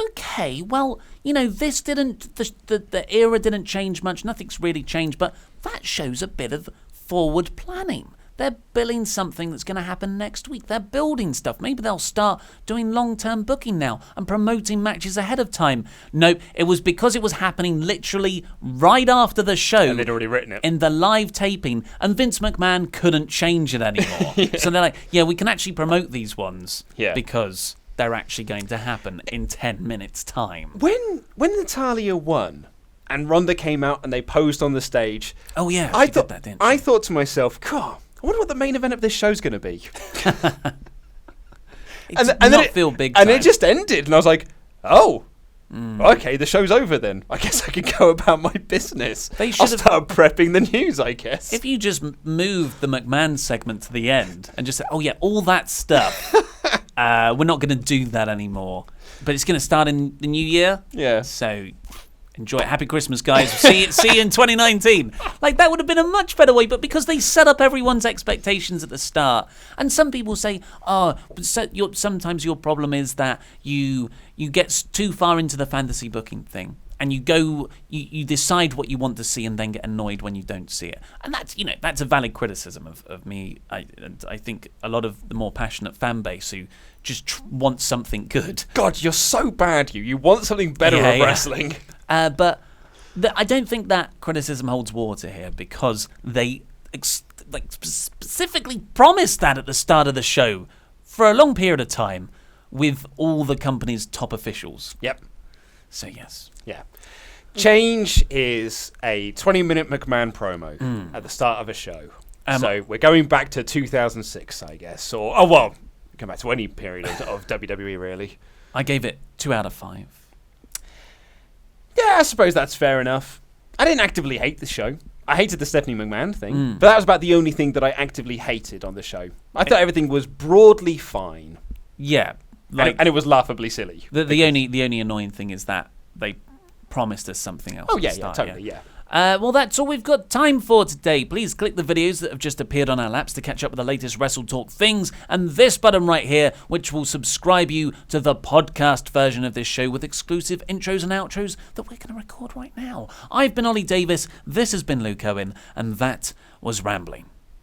okay, well, this didn't, the era didn't change much. Nothing's really changed. But that shows a bit of forward planning. They're building something that's going to happen next week. They're building stuff. Maybe they'll start doing long-term booking now and promoting matches ahead of time. No, it was because it was happening literally right after the show. And they'd already written it. In the live taping. And Vince McMahon couldn't change it anymore. So they're like, yeah, we can actually promote these ones because they're actually going to happen in 10 minutes' time. When Natalya won and Ronda came out and they posed on the stage... Oh, yeah, I thought to myself, God... I wonder what the main event of this show's going to be. It did not feel big and time. it just ended, and I was like, oh. Okay, the show's over then. I guess I can go about my business. I'll start prepping the news, I guess. If you just moved the McMahon segment to the end and just said, oh yeah, all that stuff, we're not going to do that anymore. But it's going to start in the new year. Yeah. So enjoy it. Happy Christmas, guys. See you in 2019. Like, that would have been a much better way, but because they set up everyone's expectations at the start, and some people say, oh, sometimes your problem is that you get too far into the fantasy booking thing, and you decide what you want to see and then get annoyed when you don't see it. And that's a valid criticism of me. I think a lot of the more passionate fan base who just want something good. God, you're so bad, you want something better of wrestling. But I don't think that criticism holds water here, because they specifically promised that at the start of the show for a long period of time with all the company's top officials. Yep. So yes. Yeah. Change is a 20-minute McMahon promo at the start of a show. So we're going back to 2006, I guess. Come back to any period of WWE, really. I gave it 2 out of 5. Yeah, I suppose that's fair enough. I didn't actively hate the show. I hated the Stephanie McMahon thing, but that was about the only thing that I actively hated on the show. I thought everything was broadly fine. Yeah. And it was laughably silly. The only annoying thing is that they promised us something else. Oh, yeah, totally, yeah. Well, that's all we've got time for today. Please click the videos that have just appeared on our laps to catch up with the latest WrestleTalk things, and this button right here, which will subscribe you to the podcast version of this show with exclusive intros and outros that we're going to record right now. I've been Ollie Davis, this has been Luke Owen, and that was Rambling.